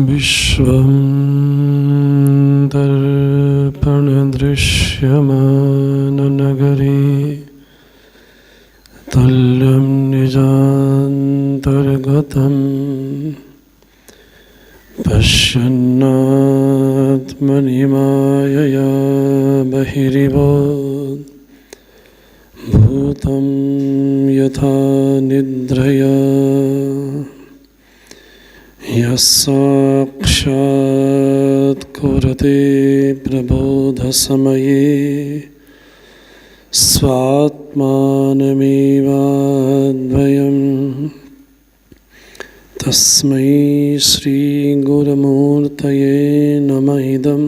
विश्वं दर्पणदृश्यमाननगरे तुल्यं निजान्तर्गतं पश्यन्नात्मनि मायया बहिरिव भूतं यथा निद्रया यस्साक्षात् कुरुते प्रबोधसमये स्वात्मानमेवाद्वयं तस्मै श्रीगुरुमूर्तये नमः। इदं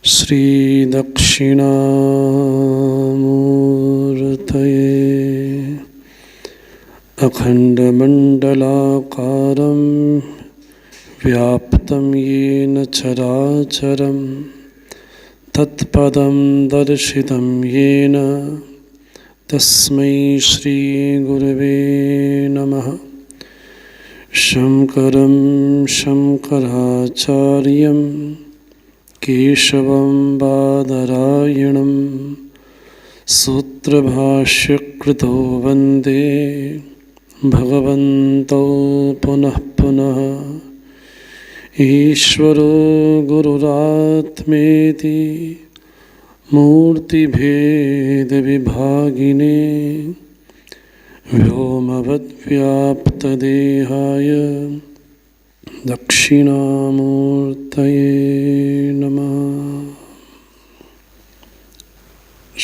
श्रीदक्षिणामूर्तये अखण्डमण्डलाकारं व्याप्तं येन चराचरं तत्पदं दर्शितं येन तस्मै श्रीगुरवे नमः। शङ्करं शङ्कराचार्यं केशवं बादरायणं सूत्रभाष्यकृतो वन्दे भगवन्तौ पुनः पुनः। ईश्वरो गुरुरात्मेति मूर्तिभेदविभागिने व्योमवद्व्याप्तदेहाय दक्षिणामूर्तये नमः।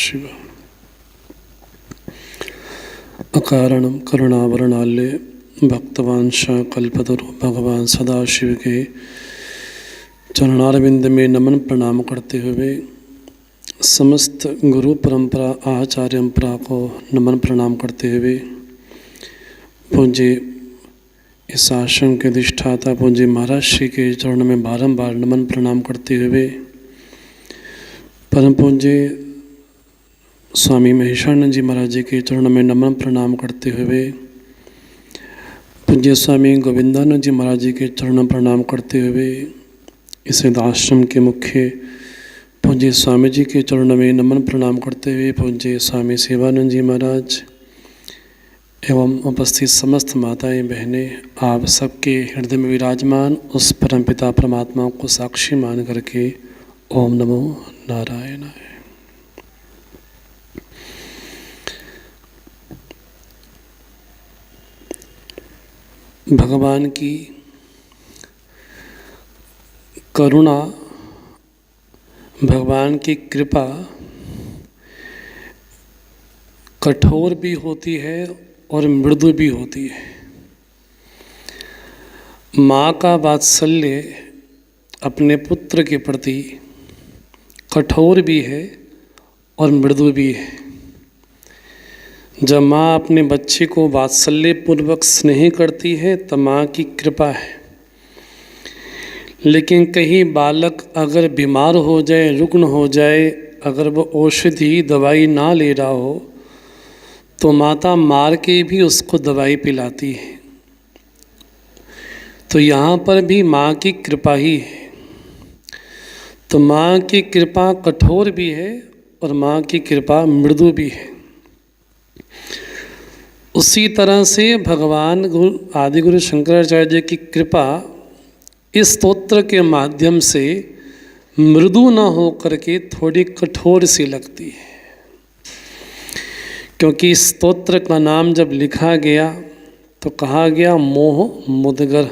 शिव अकारणं करुणावरणाल्य भक्तवांशा कल्पतरु भगवान सदाशिव के चरणारविंद में नमन प्रणाम करते हुए समस्त गुरु परंपरा आचार्य परंपरा को नमन प्रणाम करते हुए पूज्य इस आश्रम के अधिष्ठाता पूज्य महाराज श्री के चरणों में बारंबार नमन प्रणाम करते हुए परम पूज्य स्वामी महेशानंद जी महाराज जी के चरणों में नमन प्रणाम करते हुए पूज्य स्वामी गोविंदानंद जी महाराज जी के चरणों प्रणाम करते हुए इस आश्रम के मुख्य पूज्य स्वामी जी के चरणों में नमन प्रणाम करते हुए पूज्य स्वामी सेवानंद जी महाराज एवं उपस्थित समस्त माताएं बहनें आप सबके हृदय में विराजमान उस परमपिता परमात्मा को साक्षी मान करके ओम नमो नारायणाय। भगवान की करुणा, भगवान की कृपा कठोर भी होती है और मृदु भी होती है। माँ का वात्सल्य अपने पुत्र के प्रति कठोर भी है और मृदु भी है। जब माँ अपने बच्चे को वात्सल्य पूर्वक स्नेह करती है तब माँ की कृपा है। लेकिन कहीं बालक अगर बीमार हो जाए, रुग्ण हो जाए, अगर वो औषधि दवाई ना ले रहा हो तो माता मार के भी उसको दवाई पिलाती है। तो यहाँ पर भी माँ की कृपा ही है। तो माँ की कृपा कठोर भी है और माँ की कृपा मृदु भी है। उसी तरह से भगवान आदिगुरु शंकराचार्य जी की कृपा इस स्तोत्र के माध्यम से मृदु न हो करके थोड़ी कठोर सी लगती है। क्योंकि इस स्तोत्र का नाम जब लिखा गया तो कहा गया मोह मुदगर।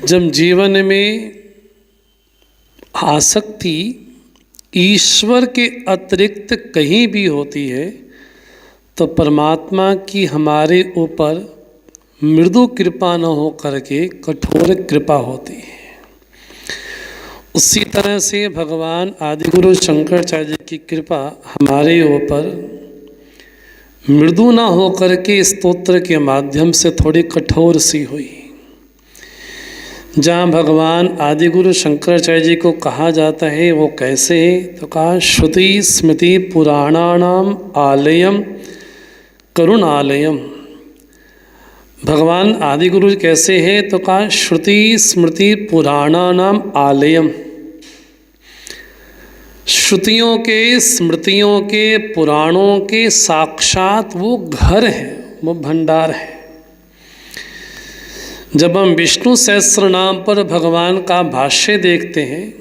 जब जीवन में आसक्ति ईश्वर के अतिरिक्त कहीं भी होती है तो परमात्मा की हमारे ऊपर मृदु कृपा न हो करके कठोर कृपा होती है। उसी तरह से भगवान आदिगुरु शंकराचार्य जी की कृपा हमारे ऊपर मृदु न हो करके स्तोत्र के माध्यम से थोड़ी कठोर सी हुई। जहाँ भगवान आदिगुरु शंकराचार्य जी को कहा जाता है वो कैसे है तो कहा श्रुति स्मृति पुराणानाम आलयम करुणालयम। भगवान आदि गुरु कैसे हैं? तो कहा श्रुति स्मृति पुराणानाम आलयम। श्रुतियों के, स्मृतियों के, पुराणों के साक्षात वो घर है, वो भंडार है। जब हम विष्णु सहस्त्रनाम पर भगवान का भाष्य देखते हैं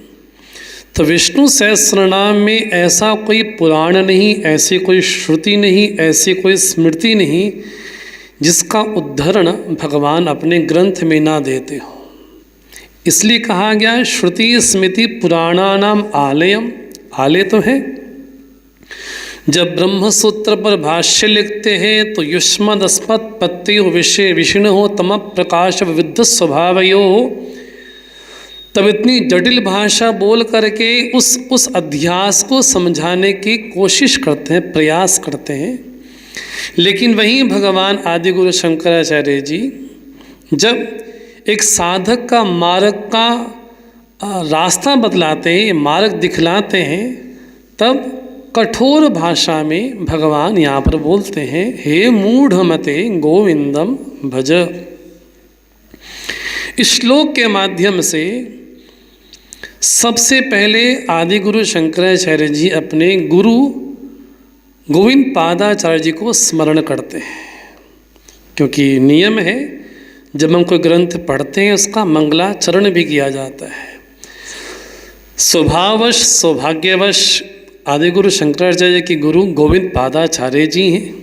तो विष्णु सहस्त्रनाम में ऐसा कोई पुराण नहीं, ऐसी कोई श्रुति नहीं, ऐसी कोई स्मृति नहीं जिसका उद्धरण भगवान अपने ग्रंथ में ना देते हो। इसलिए कहा गया है श्रुति स्मृति पुराणानाम आलयम। आलय तो है। जब ब्रह्मसूत्र पर भाष्य लिखते हैं तो युष्मदस्मत् पत्यो विषय विष्णु तम प्रकाश विद्ध स्वभावयो, तब इतनी जटिल भाषा बोल करके उस अध्यास को समझाने की कोशिश करते हैं, प्रयास करते हैं। लेकिन वहीं भगवान आदिगुरु शंकराचार्य जी जब एक साधक का मार्ग का रास्ता बतलाते हैं, मार्ग दिखलाते हैं, तब कठोर भाषा में भगवान यहाँ पर बोलते हैं, हे मूढ़मते गोविंदम भज। इस श्लोक के माध्यम से सबसे पहले आदि गुरु शंकराचार्य जी अपने गुरु गोविंद पादाचार्य जी को स्मरण करते हैं, क्योंकि नियम है जब हम कोई ग्रंथ पढ़ते हैं उसका मंगलाचरण भी किया जाता है। स्वभावश सौभाग्यवश आदि गुरु शंकराचार्य के गुरु गोविंद पादाचार्य जी हैं,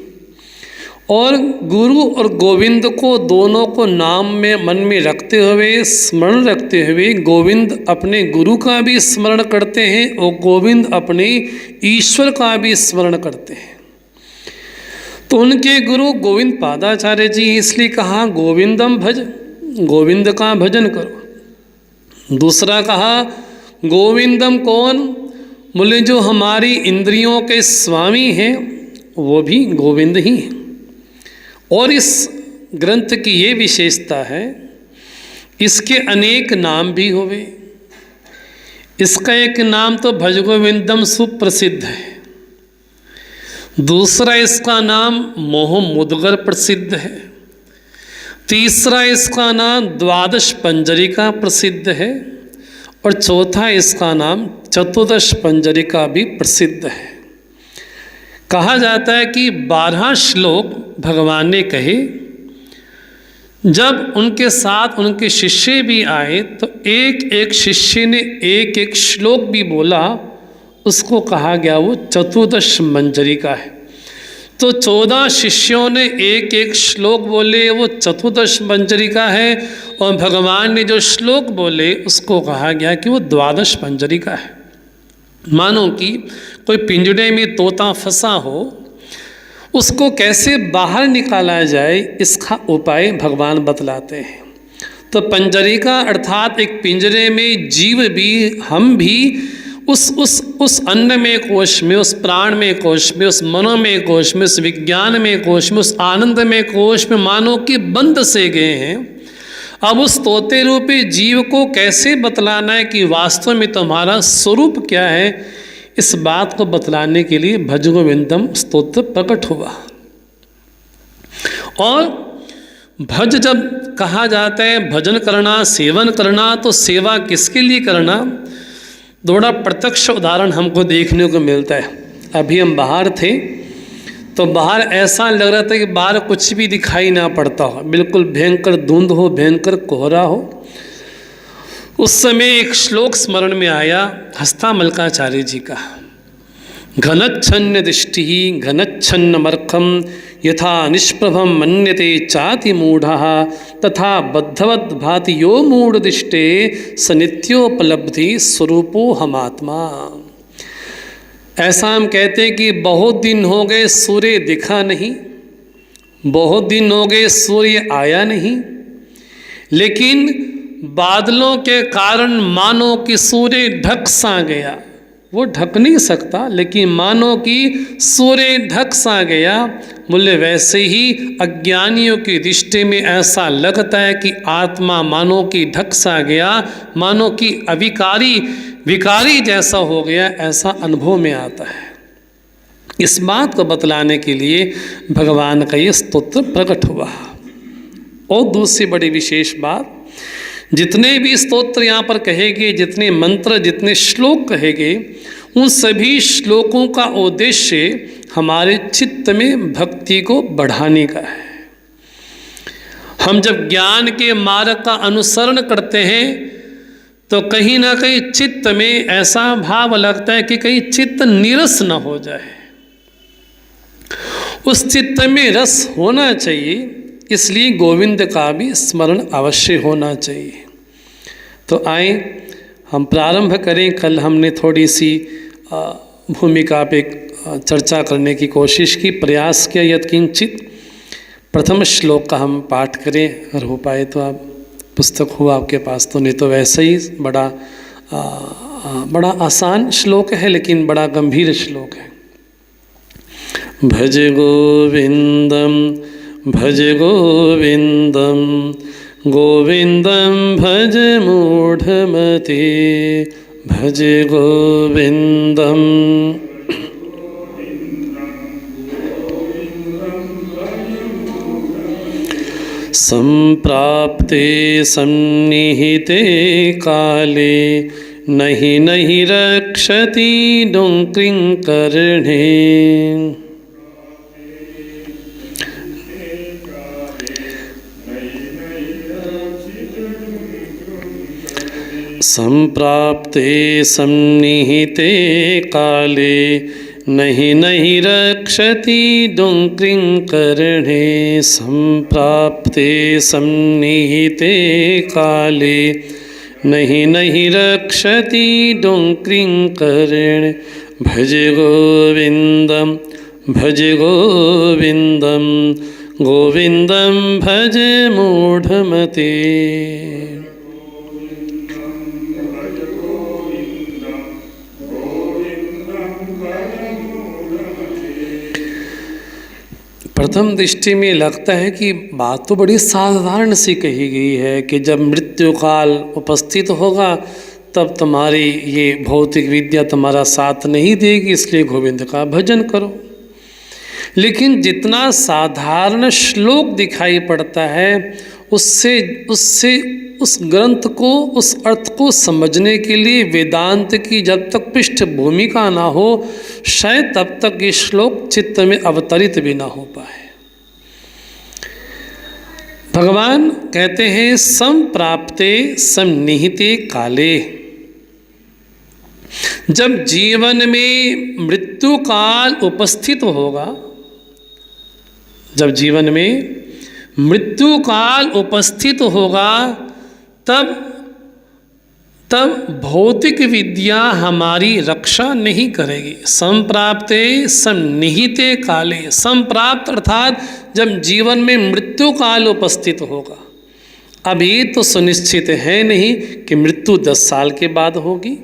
और गुरु और गोविंद को दोनों को नाम में मन में रखते हुए, स्मरण रखते हुए, गोविंद अपने गुरु का भी स्मरण करते हैं और गोविंद अपने ईश्वर का भी स्मरण करते हैं। तो उनके गुरु गोविंद पादाचार्य जी, इसलिए कहा गोविंदम भज, गोविंद का भजन करो। दूसरा कहा गोविंदम कौन? बोले जो हमारी इंद्रियों के स्वामी हैं वो भी गोविंद ही हैं। और इस ग्रंथ की ये विशेषता है, इसके अनेक नाम भी हुए। इसका एक नाम तो भज गोविंदम सुप्रसिद्ध है, दूसरा इसका नाम मोह मुदगर प्रसिद्ध है, तीसरा इसका नाम द्वादश पंजरिका प्रसिद्ध है, और चौथा इसका नाम चतुर्दश पंजरिका भी प्रसिद्ध है। कहा जाता है कि 12 श्लोक भगवान ने कहे। जब उनके साथ उनके शिष्य भी आए तो एक एक शिष्य ने एक एक श्लोक भी बोला, उसको कहा गया वो चतुर्दश मंजरिका है। तो 14 शिष्यों ने एक एक श्लोक बोले, वो चतुर्दश मंजरिका है, और भगवान ने जो श्लोक बोले उसको कहा गया कि वो द्वादश मंजरिका है। मानो कि कोई पिंजड़े में तोता फंसा हो, उसको कैसे बाहर निकाला जाए इसका उपाय भगवान बतलाते हैं। तो पंजरिका अर्थात एक पिंजरे में जीव भी, हम भी उस अन्नमय कोश में, उस प्राणमय कोश में, उस मनोमय कोश में, उस विज्ञानमय कोश में, उस आनंदमय कोश में मानो कि बंद से गए हैं। अब उस तोते रूपी जीव को कैसे बतलाना है कि वास्तव में तुम्हारा स्वरूप क्या है, इस बात को बतलाने के लिए भज गोविंदम स्तोत्र प्रकट हुआ। और भज जब कहा जाता है, भजन करना, सेवन करना, तो सेवा किसके लिए करना, थोड़ा प्रत्यक्ष उदाहरण हमको देखने को मिलता है। अभी हम बाहर थे तो बाहर ऐसा लग रहा था कि बाहर कुछ भी दिखाई ना पड़ता हो, बिल्कुल भयंकर धुंध हो, भयंकर कोहरा हो। उस समय एक श्लोक स्मरण में आया हस्तामलकाचार्य जी का, घनच्छन्न दृष्टि घनच्छन्न मर्खम यथा निष्प्रभम मन्यते चाति मूढ़ः तथा बद्धवद् भाति यो मूढ़ दृष्टे स नित्योपलब्धि स्वरूपो हमात्मा। ऐसा हम कहते हैं कि बहुत दिन हो गए सूर्य दिखा नहीं, बहुत दिन हो गए सूर्य आया नहीं, लेकिन बादलों के कारण मानो कि सूर्य ढक सा गया। वो ढक नहीं सकता, लेकिन मानो कि सूर्य ढक सा गया। बोले वैसे ही अज्ञानियों की दृष्टि में ऐसा लगता है कि आत्मा मानो कि ढक सा गया, मानो कि विकारी जैसा हो गया, ऐसा अनुभव में आता है। इस बात को बतलाने के लिए भगवान का ये स्तोत्र प्रकट हुआ। और दूसरी बड़ी विशेष बात, जितने भी स्तोत्र यहाँ पर कहे गए, जितने मंत्र, जितने श्लोक कहे गए, उन सभी श्लोकों का उद्देश्य हमारे चित्त में भक्ति को बढ़ाने का है। हम जब ज्ञान के मार्ग का अनुसरण करते हैं तो कहीं ना कहीं चित्त में ऐसा भाव लगता है कि कहीं चित्त नीरस न हो जाए। उस चित्त में रस होना चाहिए, इसलिए गोविंद का भी स्मरण अवश्य होना चाहिए। तो आए हम प्रारंभ करें। कल हमने थोड़ी सी भूमिका पे चर्चा करने की कोशिश की, प्रयास किया यत्किंचित। प्रथम श्लोक का हम पाठ करें, अगर हो पाए तो। आप पुस्तक हो आपके पास तो, नहीं तो वैसे ही बड़ा आसान श्लोक है, लेकिन बड़ा गंभीर श्लोक है। भज गोविंदम भज गोविंदम गोविंदम भज मूढ़मते भज गोविंदम। संप्राप्ते सन्निहिते काले नहि नहि रक्षति डुङ्क्रिङ्कर्णे। संप्राप्ते सन्निहिते काले नहि नहि रक्षति डुङ्क्रिङ्कर्णे। संप्राप्ते सन्निहिते काले नहि नहि रक्षति डुङ्क्रिङ्कर्णे। भज गोविंदम भज गोविंदम गोविंदम भज मूढ़मते। प्रथम दृष्टि में लगता है कि बात तो बड़ी साधारण सी कही गई है कि जब मृत्यु काल उपस्थित होगा तब तुम्हारी ये भौतिक विद्या तुम्हारा साथ नहीं देगी, इसलिए गोविंद का भजन करो। लेकिन जितना साधारण श्लोक दिखाई पड़ता है, उससे उस ग्रंथ को, उस अर्थ को समझने के लिए वेदांत की जब तक पृष्ठभूमि का ना हो, शायद तब तक ये श्लोक चित्त में अवतरित भी ना हो पाए। भगवान कहते हैं संप्राप्ते सन्निहिते काले। जब जीवन में मृत्यु काल उपस्थित होगा, जब जीवन में मृत्यु काल उपस्थित होगा, तब भौतिक विद्या हमारी रक्षा नहीं करेगी। संप्राप्ते सन्निहिते काले, संप्राप्त अर्थात जब जीवन में मृत्यु काल उपस्थित होगा। अब ये तो सुनिश्चित है नहीं कि मृत्यु 10 साल के बाद होगी,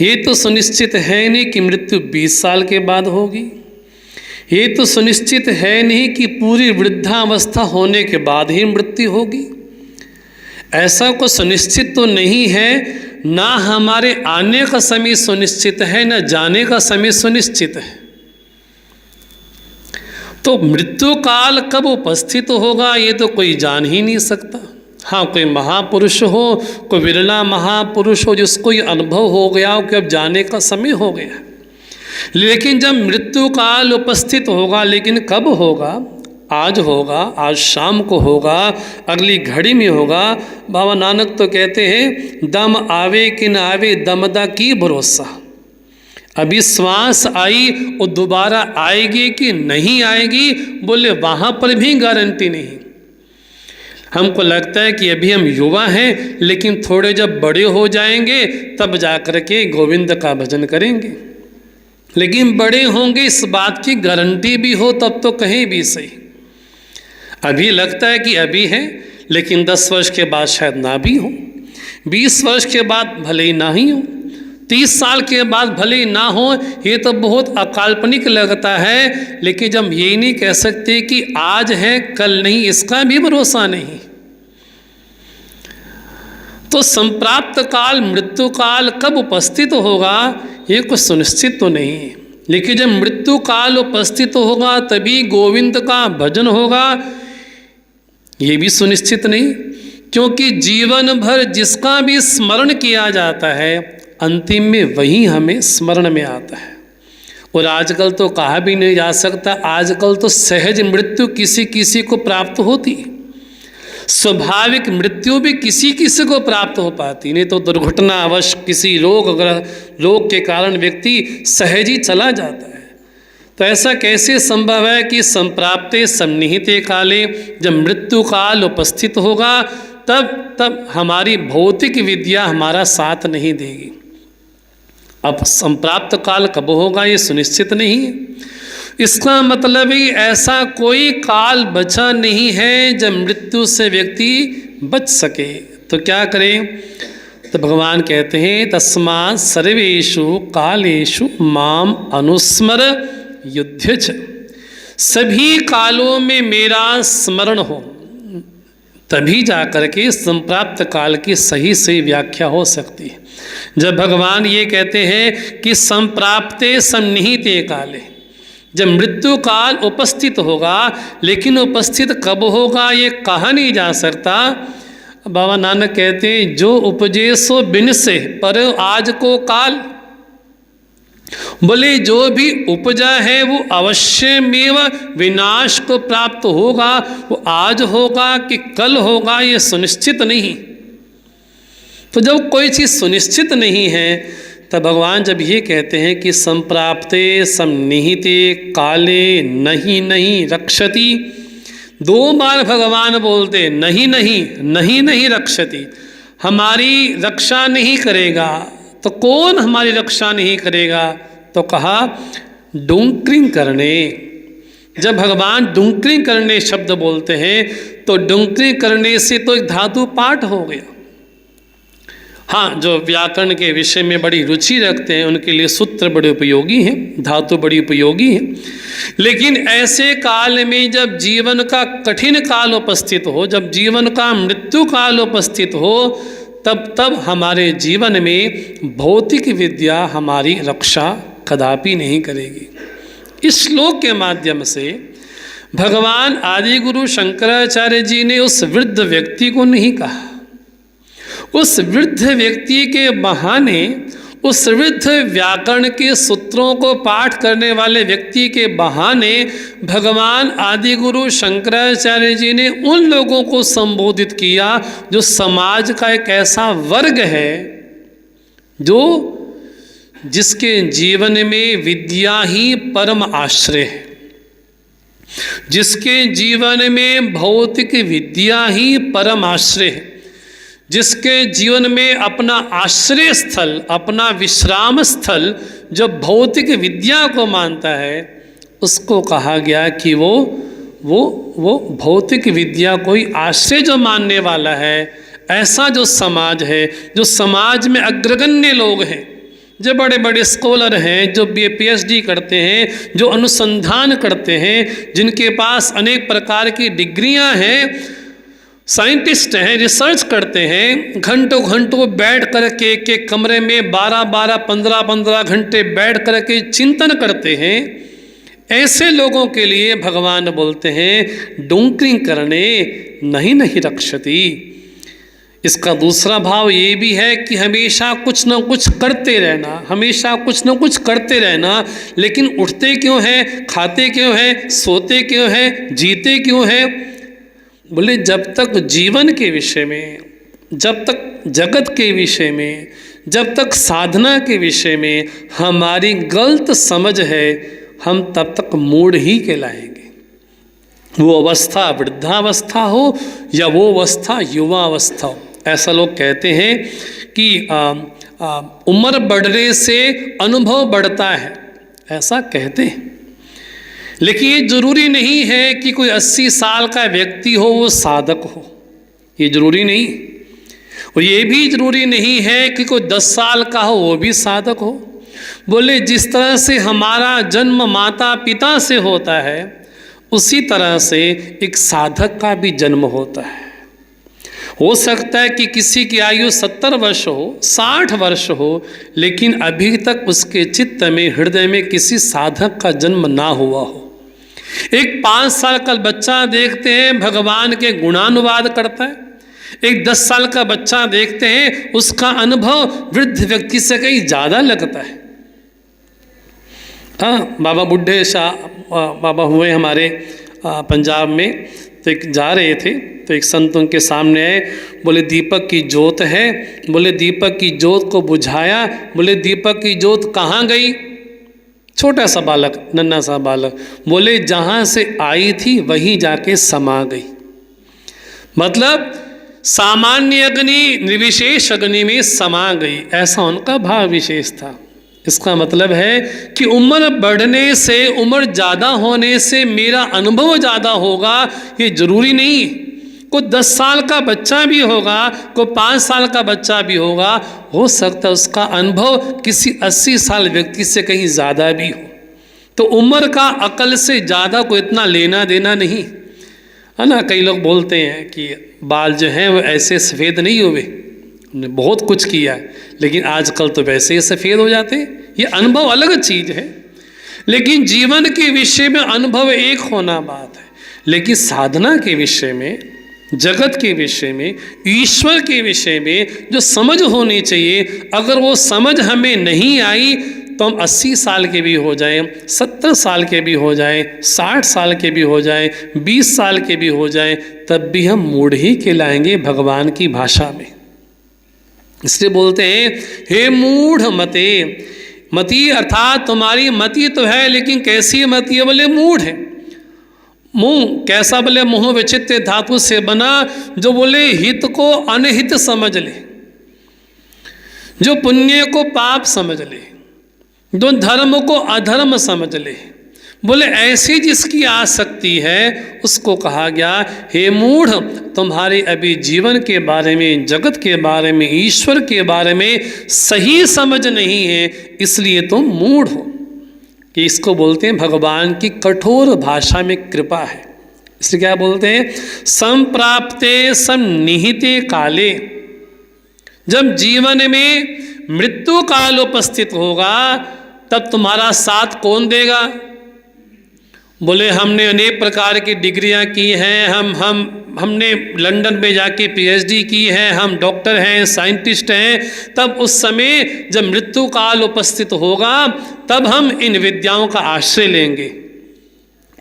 ये तो सुनिश्चित है नहीं कि मृत्यु 20 साल के बाद होगी, ये तो सुनिश्चित है नहीं कि पूरी वृद्धावस्था होने के बाद ही मृत्यु होगी। ऐसा को सुनिश्चित तो नहीं है, ना हमारे आने का समय सुनिश्चित है, ना जाने का समय सुनिश्चित है। तो मृत्यु काल कब उपस्थित होगा ये तो कोई जान ही नहीं सकता। हाँ, कोई महापुरुष हो, कोई विरला महापुरुष हो जिसको ये अनुभव हो गया हो कि अब जाने का समय हो गया। लेकिन जब मृत्यु काल उपस्थित होगा, लेकिन कब होगा? आज होगा, आज शाम को होगा, अगली घड़ी में होगा। बाबा नानक तो कहते हैं दम आवे कि न आवे दमदा की भरोसा। अभी श्वास आई और दोबारा आएगी कि नहीं आएगी, बोले वहाँ पर भी गारंटी नहीं। हमको लगता है कि अभी हम युवा हैं, लेकिन थोड़े जब बड़े हो जाएंगे तब जा कर के गोविंद का भजन करेंगे। लेकिन बड़े होंगे इस बात की गारंटी भी हो तब तो कहीं भी सही। अभी लगता है कि अभी है, लेकिन 10 वर्ष के बाद शायद ना भी हो, 20 वर्ष के बाद भले ही ना ही हो, 30 साल के बाद भले ही ना हो। ये तो बहुत अकाल्पनिक लगता है, लेकिन जब ये नहीं कह सकते कि आज है कल नहीं, इसका भी भरोसा नहीं। तो संप्राप्त काल, मृत्यु काल कब उपस्थित होगा ये कुछ सुनिश्चित तो नहीं है। लेकिन जब मृत्यु काल उपस्थित होगा तभी गोविंद का भजन होगा। ये भी सुनिश्चित नहीं, क्योंकि जीवन भर जिसका भी स्मरण किया जाता है अंतिम में वही हमें स्मरण में आता है। और आजकल तो कहा भी नहीं जा सकता, आजकल तो सहज मृत्यु किसी किसी को प्राप्त होती, स्वाभाविक मृत्यु भी किसी किसी को प्राप्त हो पाती, नहीं तो दुर्घटनावश किसी रोग के कारण व्यक्ति सहज ही चला जाता है। तो ऐसा कैसे संभव है कि संप्राप्ते सन्निहिते काले, जब मृत्यु काल उपस्थित होगा तब हमारी भौतिक विद्या हमारा साथ नहीं देगी। अब संप्राप्त काल कब होगा ये सुनिश्चित नहीं है। इसका मतलब ही ऐसा कोई काल बचा नहीं है जब मृत्यु से व्यक्ति बच सके। तो क्या करें? तो भगवान कहते हैं तस्मात् सर्वेषु कालेषु माम अनुस्मर युध्यच, सभी कालों में मेरा स्मरण हो, तभी जाकर के संप्राप्त काल की सही सही व्याख्या हो सकती है। जब भगवान ये कहते हैं कि संप्राप्ते सन्निहिते काले, जब मृत्यु काल उपस्थित होगा, लेकिन उपस्थित कब होगा ये कहा नहीं जा सकता। बाबा नानक कहते हैं जो उपजे सो बिन से पर आज को काल, बोले जो भी उपजा है वो अवश्य में विनाश को प्राप्त होगा, वो आज होगा कि कल होगा ये सुनिश्चित नहीं। तो जब कोई चीज़ सुनिश्चित नहीं है तब भगवान जब ये कहते हैं कि संप्राप्ते सन्निहिते काले नहीं नहीं रक्षति, 2 बार भगवान बोलते नहीं नहीं नहीं नहीं रक्षति, हमारी रक्षा नहीं करेगा। तो कौन हमारी रक्षा नहीं करेगा? तो कहा डुंकरिंग करने। जब भगवान डुंकरिंग करने शब्द बोलते हैं तो डुंकरिंग करने से तो एक धातु पाठ हो गया। हाँ, जो व्याकरण के विषय में बड़ी रुचि रखते हैं उनके लिए सूत्र बड़े उपयोगी हैं, धातु बड़ी उपयोगी है। लेकिन ऐसे काल में जब जीवन का कठिन काल उपस्थित हो, जब जीवन का मृत्यु काल उपस्थित हो, तब हमारे जीवन में भौतिक विद्या हमारी रक्षा कदापि नहीं करेगी। इस श्लोक के माध्यम से भगवान आदि गुरु शंकराचार्य जी ने उस वृद्ध व्यक्ति को नहीं कहा, उस वृद्ध व्यक्ति के बहाने, उस वृद्ध व्याकरण के सूत्रों को पाठ करने वाले व्यक्ति के बहाने भगवान आदि गुरु शंकराचार्य जी ने उन लोगों को संबोधित किया जो समाज का एक ऐसा वर्ग है जो जिसके जीवन में विद्या ही परम आश्रय है, जिसके जीवन में भौतिक विद्या ही परम आश्रय है, जिसके जीवन में अपना आश्रय स्थल, अपना विश्राम स्थल जो भौतिक विद्या को मानता है, उसको कहा गया कि वो भौतिक विद्या कोई आश्रय जो मानने वाला है, ऐसा जो समाज है, जो समाज में अग्रगण्य लोग हैं, जो बड़े बड़े स्कॉलर हैं, जो PhD करते हैं, जो अनुसंधान करते हैं, जिनके पास अनेक प्रकार की डिग्रियां हैं, साइंटिस्ट हैं, रिसर्च करते हैं, घंटों घंटों बैठ कर के एक कमरे में 12-12, 15-15 घंटे बैठ कर के चिंतन करते हैं, ऐसे लोगों के लिए भगवान बोलते हैं डुंकरिंग करने नहीं नहीं रक्षति। इसका दूसरा भाव ये भी है कि हमेशा कुछ न कुछ करते रहना, हमेशा कुछ न कुछ करते रहना, लेकिन उठते क्यों हैं, खाते क्यों हैं, सोते क्यों हैं, जीते क्यों हैं? बोले जब तक जीवन के विषय में, जब तक जगत के विषय में, जब तक साधना के विषय में हमारी गलत समझ है, हम तब तक मूढ़ ही कहलाएंगे। वो अवस्था वृद्धावस्था हो या वो अवस्था युवा अवस्था हो। ऐसा लोग कहते हैं कि उम्र बढ़ने से अनुभव बढ़ता है, ऐसा कहते हैं। लेकिन ये जरूरी नहीं है कि कोई 80 साल का व्यक्ति हो वो साधक हो, ये जरूरी नहीं। और ये भी जरूरी नहीं है कि कोई 10 साल का हो वो भी साधक हो। बोले जिस तरह से हमारा जन्म माता पिता से होता है, उसी तरह से एक साधक का भी जन्म होता है। हो सकता है कि किसी की आयु 70 वर्ष हो, 60 वर्ष हो, लेकिन अभी तक उसके चित्त में, हृदय में किसी साधक का जन्म ना हुआ हो। एक 5 साल का बच्चा देखते हैं भगवान के गुणानुवाद करता है, एक 10 साल का बच्चा देखते हैं उसका अनुभव वृद्ध व्यक्ति से कहीं ज़्यादा लगता है। हाँ, बाबा बुढ़े शाह बाबा हुए हमारे पंजाब में, तो एक जा रहे थे तो एक संत उनके सामने आए, बोले दीपक की जोत है, बोले दीपक की जोत को बुझाया, बोले दीपक की जोत कहाँ गई? छोटा सा बालक, नन्हा सा बालक, बोले जहाँ से आई थी वहीं जाके समा गई। मतलब सामान्य अग्नि निर्विशेष अग्नि में समा गई, ऐसा उनका भाव विशेष था। इसका मतलब है कि उम्र बढ़ने से, उम्र ज़्यादा होने से मेरा अनुभव ज़्यादा होगा ये जरूरी नहीं। कोई 10 साल का बच्चा भी होगा, कोई 5 साल का बच्चा भी होगा, हो सकता है उसका अनुभव किसी 80 साल व्यक्ति से कहीं ज़्यादा भी हो। तो उम्र का अकल से ज़्यादा को इतना लेना देना नहीं है ना। कई लोग बोलते हैं कि बाल जो हैं वो ऐसे सफ़ेद नहीं हुए, हमने बहुत कुछ किया है लेकिन आजकल तो वैसे ही सफ़ेद हो जाते हैं। ये अनुभव अलग चीज़ है, लेकिन जीवन के विषय में अनुभव एक होना बात है, लेकिन साधना के विषय में, जगत के विषय में, ईश्वर के विषय में जो समझ होनी चाहिए, अगर वो समझ हमें नहीं आई तो हम 80 साल के भी हो जाएं, 70 साल के भी हो जाएं, 60 साल के भी हो जाएं, 20 साल के भी हो जाएं, तब भी हम मूढ़ ही कहलाएंगे भगवान की भाषा में। इसलिए बोलते हैं हे मूढ़ मते, मति अर्थात तुम्हारी मति तो है लेकिन कैसी मति है? बोले मूढ़ है। मुंह कैसा? बोले मुँह विचित्र धातु से बना, जो बोले हित को अनहित समझ ले, जो पुण्य को पाप समझ ले, जो धर्म को अधर्म समझ ले, बोले ऐसी जिसकी आसक्ति है उसको कहा गया हे मूढ़, तुम्हारे अभी जीवन के बारे में, जगत के बारे में, ईश्वर के बारे में सही समझ नहीं है, इसलिए तुम मूढ़ हो। कि इसको बोलते हैं भगवान की कठोर भाषा में कृपा है। इसलिए क्या बोलते हैं? संप्राप्ते सन्निहिते काले, जब जीवन में मृत्यु काल उपस्थित होगा तब तुम्हारा साथ कौन देगा? बोले हमने अनेक प्रकार की डिग्रियां की हैं, हमने लंदन में जाके पीएचडी की है, हम डॉक्टर हैं, साइंटिस्ट हैं, तब उस समय जब मृत्यु काल उपस्थित होगा तब हम इन विद्याओं का आश्रय लेंगे।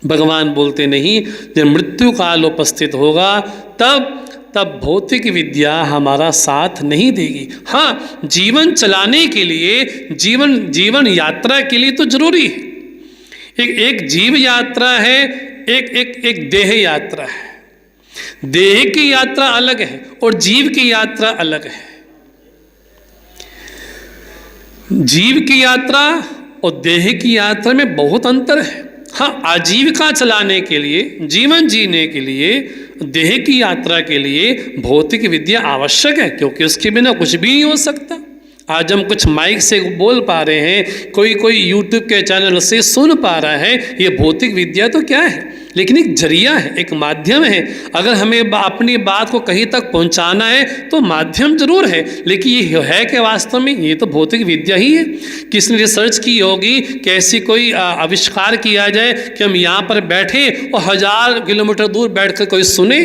भगवान बोलते नहीं, जब मृत्यु काल उपस्थित होगा तब भौतिक विद्या हमारा साथ नहीं देगी। हाँ, जीवन चलाने के लिए, जीवन यात्रा के लिए तो जरूरी है। एक जीव यात्रा है, एक देह यात्रा है। देह की यात्रा अलग है और जीव की यात्रा अलग है। जीव की यात्रा और देह की यात्रा में बहुत अंतर है। हाँ, आजीविका चलाने के लिए, जीवन जीने के लिए, देह की यात्रा के लिए भौतिक विद्या आवश्यक है, क्योंकि उसके बिना कुछ भी नहीं हो सकता। आज हम कुछ माइक से बोल पा रहे हैं, कोई यूट्यूब के चैनल से सुन पा रहा है, ये भौतिक विद्या तो क्या है, लेकिन एक जरिया है, एक माध्यम है। अगर हमें अपनी बात को कहीं तक पहुंचाना है तो माध्यम जरूर है, लेकिन ये है कि वास्तव में ये तो भौतिक विद्या ही है। किसने रिसर्च की होगी, कैसी कोई आविष्कार किया जाए कि हम यहाँ पर बैठे और 1000 किलोमीटर दूर बैठ कर कोई सुने?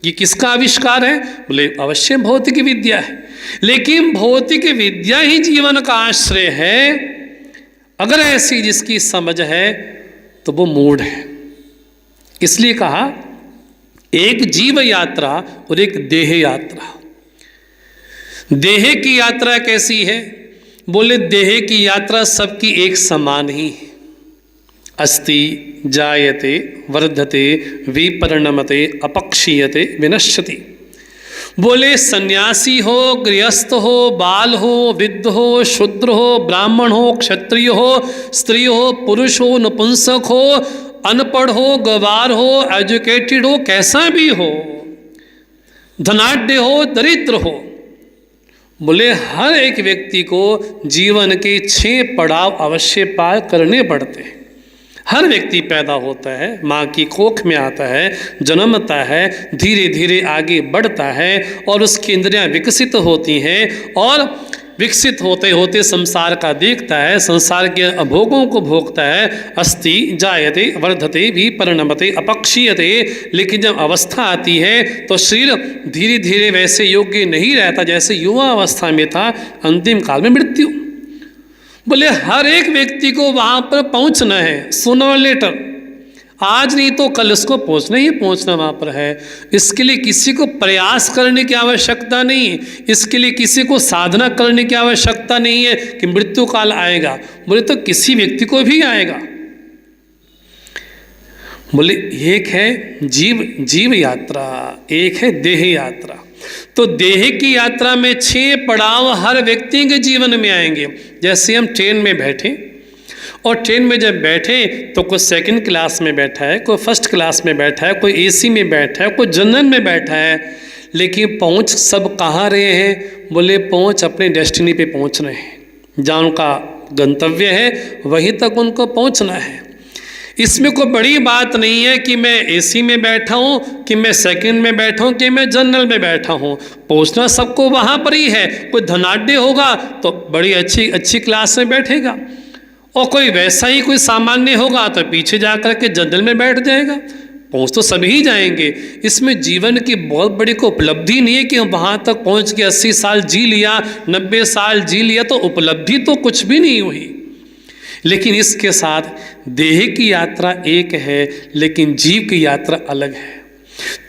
ये किसका आविष्कार है? बोले अवश्य भौतिक विद्या है, लेकिन भौतिक विद्या ही जीवन का आश्रय है। अगर ऐसी जिसकी समझ है तो वो मूढ़ है। इसलिए कहा एक जीव यात्रा और एक देह यात्रा। देह की यात्रा कैसी है? बोले देह की यात्रा सबकी एक समान ही है। अस्ति जायते वर्धते विपरिणमते अपक्षीयते विनश्यति। बोले सन्यासी हो, गृहस्थ हो, बाल हो, वृद्ध हो, शूद्र हो, ब्राह्मण हो, क्षत्रिय हो, स्त्री हो, पुरुष हो, नपुंसक हो, अनपढ़ हो, गवार हो, एजुकेटेड हो, कैसा भी हो, धनाढ्य हो, दरिद्र हो, बोले हर एक व्यक्ति को जीवन के 6 पड़ाव अवश्य पार करने पड़ते हैं। हर व्यक्ति पैदा होता है, माँ की कोख में आता है, जन्मता है, धीरे धीरे आगे बढ़ता है और उसकी इंद्रियां विकसित होती हैं और विकसित होते होते संसार का देखता है, संसार के भोगों को भोगता है। अस्ति जायते वर्धते विपरिणमते अपक्षीयते, लेकिन जब अवस्था आती है तो शरीर धीरे धीरे वैसे योग्य नहीं रहता जैसे युवा अवस्था में था। अंतिम काल में मृत्यु। बोले हर एक व्यक्ति को वहाँ पर पहुँचना है, सूनर और लेटर, आज नहीं तो कल उसको पहुँचना ही पहुँचना वहाँ पर है। इसके लिए किसी को प्रयास करने की आवश्यकता नहीं है, इसके लिए किसी को साधना करने की आवश्यकता नहीं है कि मृत्यु काल आएगा। बोले तो किसी व्यक्ति को भी आएगा। बोले एक है जीव यात्रा, एक है देह यात्रा। तो देह की यात्रा में 6 पड़ाव हर व्यक्ति के जीवन में आएंगे। जैसे हम ट्रेन में बैठे और ट्रेन में जब बैठे तो कोई सेकंड क्लास में बैठा है, कोई फर्स्ट क्लास में बैठा है, कोई एसी में बैठा है, कोई जनरल में बैठा है, लेकिन पहुंच सब कहाँ रहे हैं? बोले पहुंच अपने डेस्टिनी पे पहुंच रहे हैं, जहाँ उनका गंतव्य है वहीं तक उनको पहुंचना है। इसमें कोई बड़ी बात नहीं है कि मैं एसी में बैठा हूँ, कि मैं सेकंड में बैठा हूँ, कि मैं जनरल में बैठा हूँ। पहुँचना सबको वहाँ पर ही है। कोई धनाढ्य होगा तो बड़ी अच्छी क्लास में बैठेगा, और कोई वैसा ही कोई सामान्य होगा तो पीछे जा कर के जनरल में बैठ जाएगा। पहुँच तो सभी जाएंगे। इसमें जीवन की बहुत बड़ी को उपलब्धि नहीं है कि वहाँ तक पहुँच के 80 साल जी लिया, 90 साल जी लिया, तो उपलब्धि तो कुछ भी नहीं हुई। लेकिन इसके साथ देह की यात्रा एक है, लेकिन जीव की यात्रा अलग है।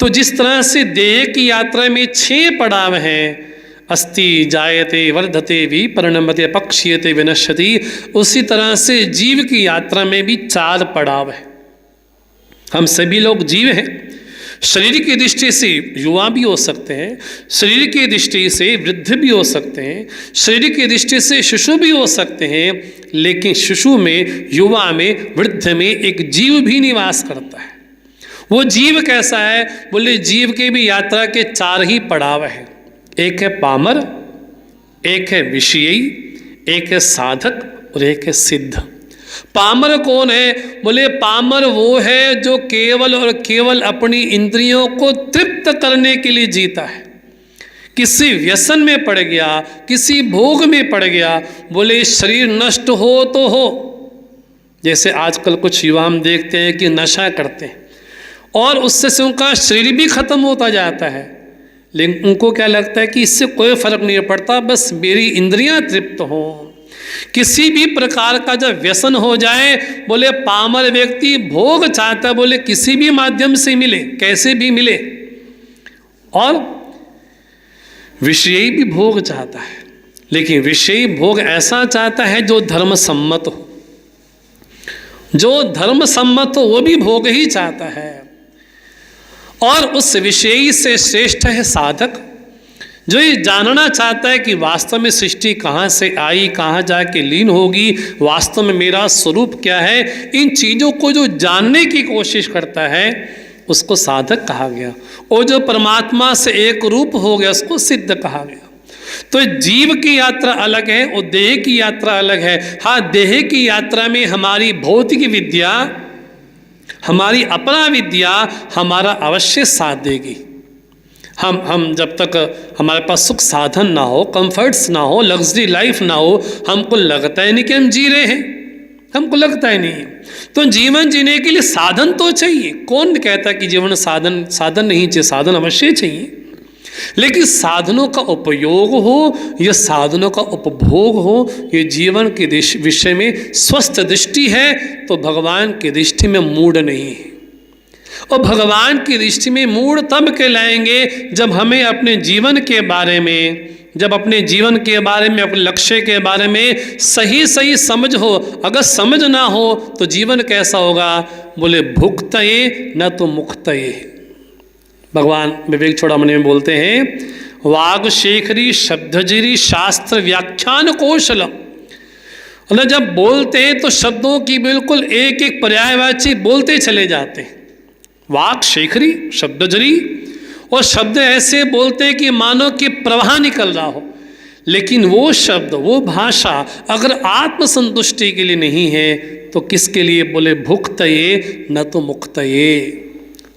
तो जिस तरह से देह की यात्रा में 6 पड़ाव हैं, अस्ति जायते वर्धते विपरिणमते अपक्षीयते विनश्यति, उसी तरह से जीव की यात्रा में भी 4 पड़ाव है। हम सभी लोग जीव हैं। शरीर की दृष्टि से युवा भी हो सकते हैं, शरीर की दृष्टि से वृद्ध भी हो सकते हैं, शरीर की दृष्टि से शिशु भी हो सकते हैं। लेकिन शिशु में, युवा में, वृद्ध में एक जीव भी निवास करता है। वो जीव कैसा है? बोले जीव के भी यात्रा के 4 ही पड़ाव हैं। एक है पामर, एक है विषयी, एक है साधक और एक है सिद्ध। पामर कौन है? बोले पामर वो है जो केवल और केवल अपनी इंद्रियों को तृप्त करने के लिए जीता है। किसी व्यसन में पड़ गया, किसी भोग में पड़ गया, बोले शरीर नष्ट हो तो हो। जैसे आजकल कुछ युवा हम देखते हैं कि नशा करते हैं और उससे उनका शरीर भी खत्म होता जाता है, लेकिन उनको क्या लगता है कि इससे कोई फर्क नहीं पड़ता, बस मेरी इंद्रियां तृप्त हों। किसी भी प्रकार का जब व्यसन हो जाए, बोले पामर व्यक्ति भोग चाहता है, बोले किसी भी माध्यम से मिले, कैसे भी मिले। और विषयी भी भोग चाहता है, लेकिन विषयी भोग ऐसा चाहता है जो धर्म सम्मत हो। जो धर्म सम्मत हो वो भी भोग ही चाहता है। और उस विषयी से श्रेष्ठ है साधक, जो ये जानना चाहता है कि वास्तव में सृष्टि कहाँ से आई, कहाँ जाके लीन होगी, वास्तव में मेरा स्वरूप क्या है। इन चीज़ों को जो जानने की कोशिश करता है उसको साधक कहा गया, और जो परमात्मा से एक रूप हो गया उसको सिद्ध कहा गया। तो जीव की यात्रा अलग है और देह की यात्रा अलग है। हाँ, देह की यात्रा में हमारी भौतिक विद्या, हमारी अपना विद्या हमारा अवश्य साथ देगी। हम जब तक हमारे पास सुख साधन ना हो, कंफर्ट्स ना हो, लग्जरी लाइफ ना हो, हमको लगता ही नहीं कि हम जी रहे हैं, हमको लगता ही नहीं है। तो जीवन जीने के लिए साधन तो चाहिए। कौन कहता कि जीवन साधन नहीं चाहिए? साधन अवश्य चाहिए, लेकिन साधनों का उपयोग हो या साधनों का उपभोग हो, ये जीवन के विषय में स्वस्थ दृष्टि है तो भगवान की दृष्टि में मूढ़ नहीं है। और भगवान की दृष्टि में मूढ़ तब कहलाएंगे जब हमें अपने जीवन के बारे में, जब अपने जीवन के बारे में, अपने लक्ष्य के बारे में सही सही समझ हो। अगर समझ ना हो तो जीवन कैसा होगा? बोले भुक्तये न तो मुक्तये। भगवान विवेक चूड़ामणि में बोलते हैं, वाग शेखरी शब्दजिरी शास्त्र व्याख्यान कौशलम। और जब बोलते हैं तो शब्दों की बिल्कुल एक एक पर्यायवाची बोलते चले जाते हैं। वाक शेखरी शब्दजरी, और शब्द ऐसे बोलते हैं कि मानो कि प्रवाह निकल रहा हो। लेकिन वो शब्द, वो भाषा अगर आत्मसंतुष्टि के लिए नहीं है तो किसके लिए? बोले भुक्तये न तो मुक्तये।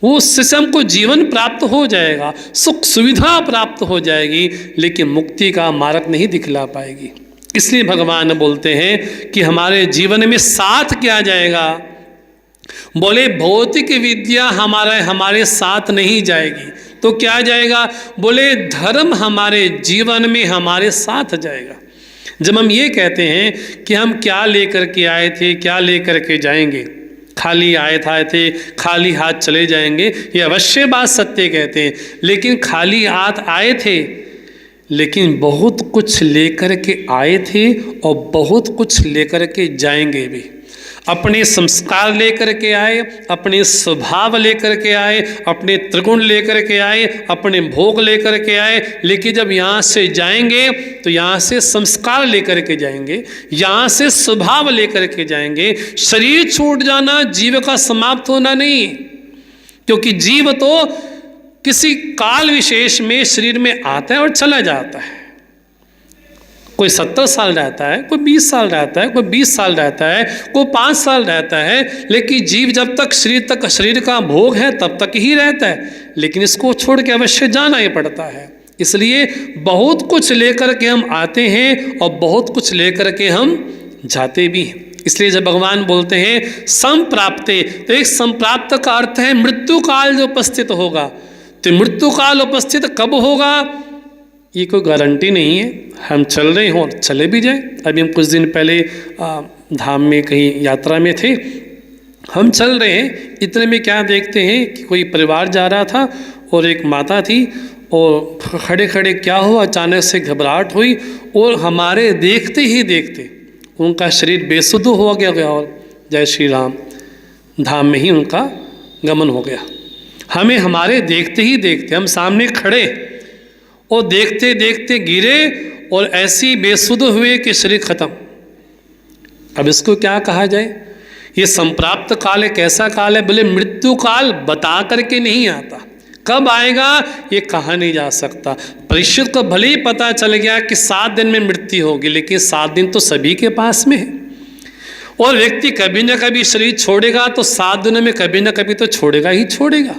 वो उससे से हमको जीवन प्राप्त हो जाएगा, सुख सुविधा प्राप्त हो जाएगी, लेकिन मुक्ति का मार्ग नहीं दिखला पाएगी। इसलिए भगवान बोलते हैं कि हमारे जीवन में साथ क्या जाएगा। बोले भौतिक विद्या हमारे साथ नहीं जाएगी, तो क्या जाएगा। बोले धर्म हमारे जीवन में हमारे साथ जाएगा। जब हम ये कहते हैं कि हम क्या लेकर के आए थे, क्या लेकर के जाएंगे, खाली आए थे, खाली हाथ चले जाएंगे, ये अवश्य बात सत्य कहते हैं। लेकिन खाली हाथ आए थे, लेकिन बहुत कुछ लेकर के आए थे और बहुत कुछ लेकर के जाएंगे भी। अपने संस्कार लेकर के आए, अपने स्वभाव लेकर के आए, अपने त्रिगुण लेकर के आए, अपने भोग लेकर के आए, लेकिन जब यहाँ से जाएंगे तो यहाँ से संस्कार लेकर के जाएंगे, यहाँ से स्वभाव लेकर के जाएंगे। शरीर छूट जाना जीव का समाप्त होना नहीं, क्योंकि जीव तो किसी काल विशेष में शरीर में आता है और चला जाता है। कोई 70 साल रहता है, कोई 20 साल रहता है, कोई 20 साल रहता है, कोई 5 साल रहता है, लेकिन जीव जब तक शरीर का भोग है तब तक ही रहता है, लेकिन इसको छोड़ के अवश्य जाना ही पड़ता है। इसलिए बहुत कुछ लेकर के हम आते हैं और बहुत कुछ लेकर के हम जाते भी हैं। इसलिए जब भगवान बोलते हैं संप्राप्ते, तो एक संप्राप्त का अर्थ है मृत्यु काल जो उपस्थित होगा। तो मृत्यु काल उपस्थित कब होगा ये कोई गारंटी नहीं है। हम चल रहे हों और चले भी जाएं। अभी हम कुछ दिन पहले धाम में कहीं यात्रा में थे, हम चल रहे हैं, इतने में क्या देखते हैं कि कोई परिवार जा रहा था और एक माता थी, और खड़े खड़े क्या हुआ, अचानक से घबराहट हुई और हमारे देखते ही देखते उनका शरीर बेसुध हो गया और जय श्री राम धाम में ही उनका गमन हो गया। हमें हमारे देखते ही देखते, हम सामने खड़े और देखते देखते गिरे और ऐसी बेसुध हुए कि शरीर खत्म। अब इसको क्या कहा जाए। ये संप्राप्त काल एक ऐसा काल है, बोले मृत्यु काल बता करके नहीं आता, कब आएगा ये कहा नहीं जा सकता। परीक्षित को भले ही पता चल गया कि 7 दिन में मृत्यु होगी, लेकिन 7 दिन तो सभी के पास में है, और व्यक्ति कभी न कभी शरीर छोड़ेगा तो 7 दिनों में कभी न कभी तो छोड़ेगा ही छोड़ेगा।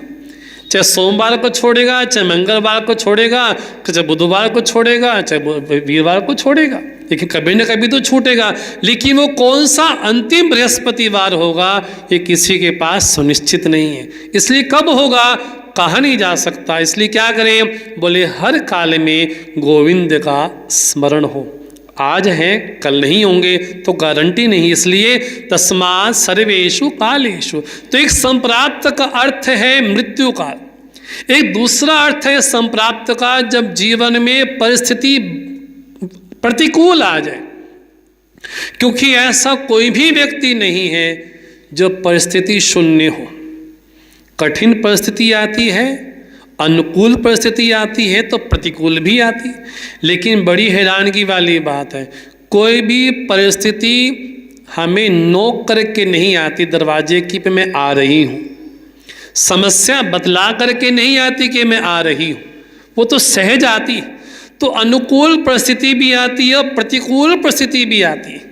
चाहे सोमवार को छोड़ेगा, चाहे मंगलवार को छोड़ेगा, चाहे बुधवार को छोड़ेगा, चाहे वीरवार को छोड़ेगा, लेकिन कभी न कभी तो छूटेगा। लेकिन वो कौन सा अंतिम बृहस्पतिवार होगा ये किसी के पास सुनिश्चित नहीं है। इसलिए कब होगा कहा नहीं जा सकता। इसलिए क्या करें, बोले हर काल में गोविंद का स्मरण हो। आज हैं कल नहीं होंगे तो गारंटी नहीं, इसलिए तस्मात् सर्वेषु कालेषु। तो एक संप्राप्त का अर्थ है मृत्यु काल। एक दूसरा अर्थ है संप्राप्त का जब जीवन में परिस्थिति प्रतिकूल आ जाए, क्योंकि ऐसा कोई भी व्यक्ति नहीं है जो परिस्थिति शून्य हो। कठिन परिस्थिति आती है, अनुकूल परिस्थिति आती है तो प्रतिकूल भी आती है। लेकिन बड़ी हैरानगी वाली बात है, कोई भी परिस्थिति हमें नोक करके नहीं आती दरवाजे की पे मैं आ रही हूँ, समस्या बतला करके नहीं आती कि मैं आ रही हूँ, वो तो सहज आती है। तो अनुकूल परिस्थिति भी आती है और प्रतिकूल परिस्थिति भी आती है।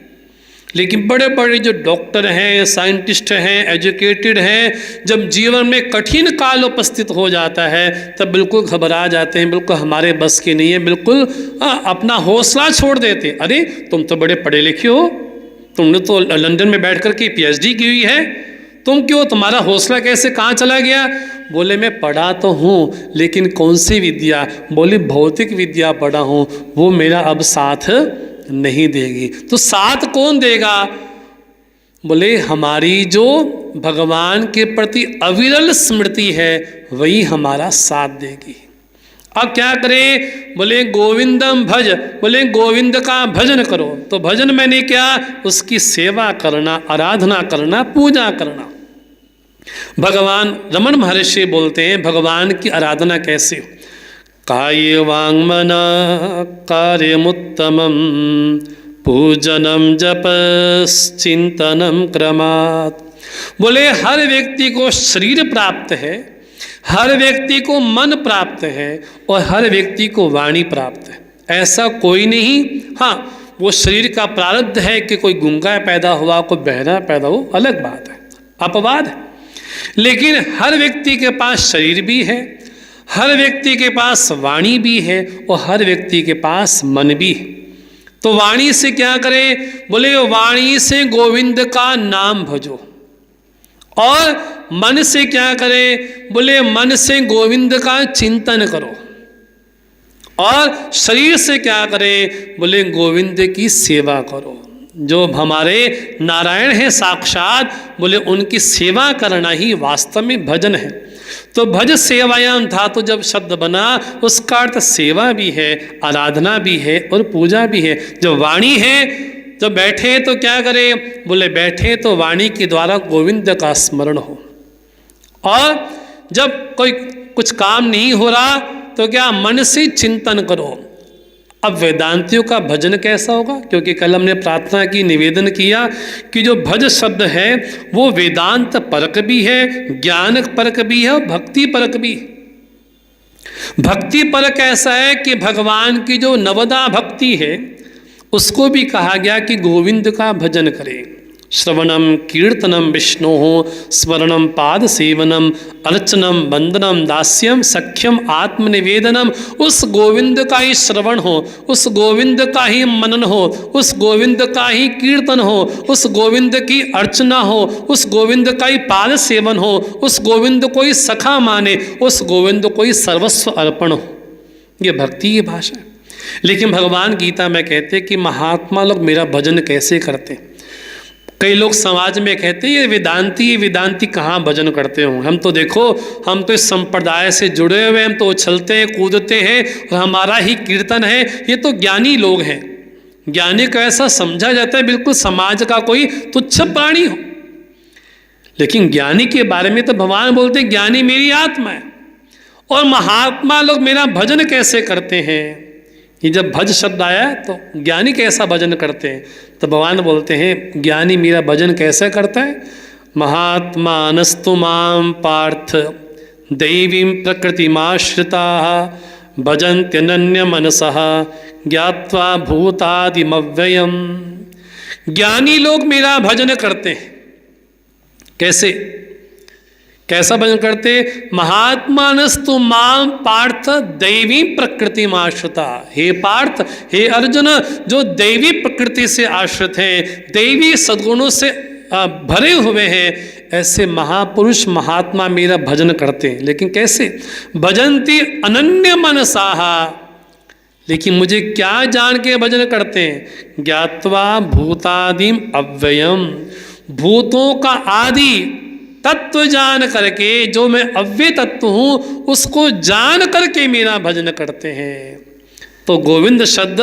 लेकिन बड़े बड़े जो डॉक्टर हैं, साइंटिस्ट हैं, एजुकेटेड हैं, जब जीवन में कठिन काल उपस्थित हो जाता है तब बिल्कुल घबरा जाते हैं, बिल्कुल हमारे बस की नहीं है, बिल्कुल अपना हौसला छोड़ देते। अरे तुम तो बड़े पढ़े लिखे हो, तुमने तो लंदन में बैठ कर के PhD की हुई है, तुम क्यों, तुम्हारा हौसला कैसे कहाँ चला गया। बोले मैं पढ़ा तो हूँ, लेकिन कौन सी विद्या, बोले भौतिक विद्या पढ़ा हूँ, वो मेरा अब साथ नहीं देगी। तो साथ कौन देगा, बोले हमारी जो भगवान के प्रति अविरल स्मृति है वही हमारा साथ देगी। अब क्या करें, बोले गोविंदम भज, बोले गोविंद का भजन करो। तो भजन मैंने क्या, उसकी सेवा करना, आराधना करना, पूजा करना। भगवान रमन महर्षि बोलते हैं भगवान की आराधना कैसे हो, काये वाङ्मन कार्यमुत्तमं पूजनम जपश्चिंतनम क्रमात्। बोले हर व्यक्ति को शरीर प्राप्त है, हर व्यक्ति को मन प्राप्त है और हर व्यक्ति को वाणी प्राप्त है, ऐसा कोई नहीं। हाँ, वो शरीर का प्रारब्ध है कि कोई गूंगा पैदा हुआ, कोई बहरा पैदा हो, अलग बात है, अपवाद है। लेकिन हर व्यक्ति के पास शरीर भी है, हर व्यक्ति के पास वाणी भी है और हर व्यक्ति के पास मन भी है। तो वाणी से क्या करें? बोले वाणी से गोविंद का नाम भजो। और मन से क्या करें? बोले मन से गोविंद का चिंतन करो। और शरीर से क्या करें? बोले गोविंद की सेवा करो। जो हमारे नारायण हैं साक्षात, बोले उनकी सेवा करना ही वास्तव में भजन है। तो भज सेवायाम धातु जब शब्द बना, उसका अर्थ सेवा भी है, आराधना भी है और पूजा भी है। जो वाणी है, जब बैठे तो क्या करें? बोले बैठे तो वाणी के द्वारा गोविंद का स्मरण हो। और जब कोई कुछ काम नहीं हो रहा तो क्या? मन से चिंतन करो। अब वेदांतियों का भजन कैसा होगा? क्योंकि कल हमने प्रार्थना की, निवेदन किया कि जो भज शब्द है वो वेदांत परक भी है, ज्ञान परक भी है और भक्ति परक भी है। भक्ति परक ऐसा है कि भगवान की जो नवदा भक्ति है उसको भी कहा गया कि गोविंद का भजन करें। श्रवणम कीर्तनम विष्णु स्मरणम पाद सेवनम अर्चनम वंदनम दास्यम सख्यम आत्मनिवेदनम। उस गोविंद का ही श्रवण हो, उस गोविंद का ही मनन हो, उस गोविंद का ही कीर्तन हो, उस गोविंद की अर्चना हो, उस गोविंद का ही पाद सेवन हो, उस गोविंद को ही सखा माने, उस गोविंद को ही सर्वस्व अर्पण हो। ये भक्ति की भाषा है। लेकिन भगवान गीता में कहते कि महात्मा लोग मेरा भजन कैसे करते हैं? कई लोग समाज में कहते हैं ये वेदांती कहाँ भजन करते हो? हम तो देखो, हम तो इस संप्रदाय से जुड़े हुए, हम तो उछलते हैं कूदते हैं और हमारा ही कीर्तन है। ये तो ज्ञानी लोग हैं। ज्ञानी को ऐसा समझा जाता है बिल्कुल समाज का कोई तुच्छ प्राणी हो। लेकिन ज्ञानी के बारे में तो भगवान बोलते हैं ज्ञानी मेरी आत्मा है। और महात्मा लोग मेरा भजन कैसे करते हैं? ये जब भज शब्द आया तो ज्ञानी कैसा भजन करते हैं? तो भगवान बोलते हैं ज्ञानी मेरा भजन कैसे करता है? महात्मानस्तु मां पार्थ दैवीं प्रकृतिमाश्रिताः भजन्त्यनन्य मनसः ज्ञात्वा भूतादिमव्ययम्। ज्ञानी लोग मेरा भजन करते हैं। कैसे? कैसा भजन करते? महात्मानस्तु मां पार्थ दैवी प्रकृति में आश्रिता। हे पार्थ, हे अर्जुन, जो दैवी प्रकृति से आश्रित हैं, दैवी सद्गुणों से भरे हुए हैं, ऐसे महापुरुष महात्मा मेरा भजन करते हैं। लेकिन कैसे? भजन्ति अनन्य मनसाः। लेकिन मुझे क्या जान के भजन करते हैं? ज्ञात्वा भूतादिम अव्ययम। भूतों का आदि तत्व जान करके, जो मैं अव्यय तत्व हूँ उसको जान करके मेरा भजन करते हैं। तो गोविंद शब्द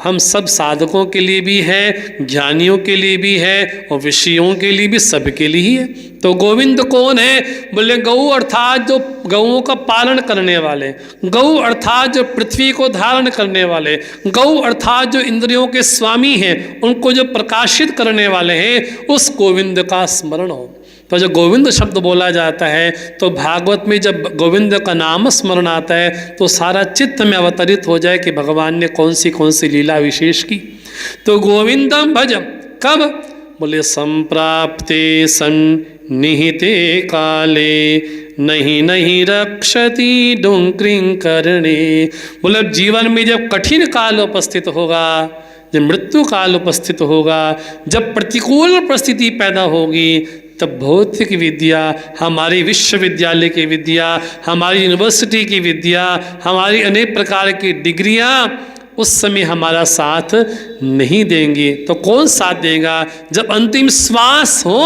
हम सब साधकों के लिए भी है, ज्ञानियों के लिए भी है और विषयों के लिए भी, सबके लिए ही है। तो गोविंद कौन है? बोले गौ अर्थात जो गौओं का पालन करने वाले, गौ अर्थात जो पृथ्वी को धारण करने वाले, गौ अर्थात जो इंद्रियों के स्वामी हैं, उनको जो प्रकाशित करने वाले हैं, उस गोविंद का स्मरण हो। तो जब गोविंद शब्द बोला जाता है तो भागवत में जब गोविंद का नाम स्मरण आता है तो सारा चित्त में अवतरित हो जाए कि भगवान ने कौन सी लीला विशेष की। तो गोविंदम भज कब? बोले संप्राप्ते सन्निहिते काले नहीं नहीं रक्षति डुंक्रिं करणे। बोले जीवन में जब कठिन काल उपस्थित होगा, जब मृत्यु काल उपस्थित होगा, जब प्रतिकूल परिस्थिति पैदा होगी, तब भौतिक विद्या, हमारी विश्वविद्यालय की विद्या, हमारी यूनिवर्सिटी की विद्या, हमारी अनेक प्रकार की डिग्रियां उस समय हमारा साथ नहीं देंगे। तो कौन साथ देगा? जब अंतिम श्वास हो,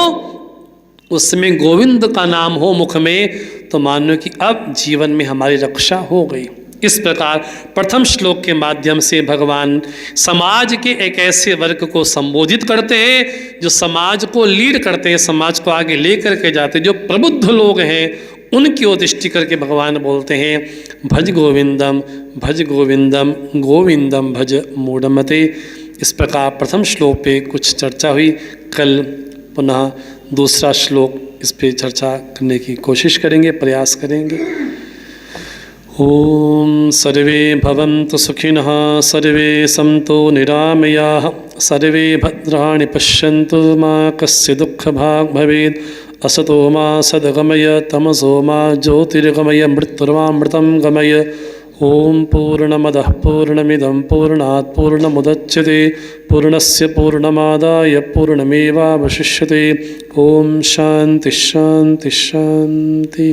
उस समय गोविंद का नाम हो मुख में, तो मानो कि अब जीवन में हमारी रक्षा हो गई। इस प्रकार प्रथम श्लोक के माध्यम से भगवान समाज के एक ऐसे वर्ग को संबोधित करते हैं जो समाज को लीड करते हैं, समाज को आगे लेकर के जाते हैं, जो प्रबुद्ध लोग हैं उनकी ओर दृष्टि करके भगवान बोलते हैं भज गोविंदम गोविंदम भज मूढ़मते। इस प्रकार प्रथम श्लोक पे कुछ चर्चा हुई। कल पुनः दूसरा श्लोक इस पे चर्चा करने की कोशिश करेंगे, प्रयास करेंगे। ओम सर्वे भवन्तु सुखिनः, सर्वे सन्तु निरामयाः, सर्वे भद्राणि पश्यन्तु, मा कस्य दुःखभाग् भवेत्। असतो मा सद्गमय तमसो मा ज्योतिर्गमय मृत्युर्मामृतं गमय। ओम पूर्णमदः पूर्णमिदं पूर्णात् पूर्णमुदच्यते पूर्णस्य पूर्णमादाय पूर्णमेवावशिष्यते। ओम शांति शांति शांति।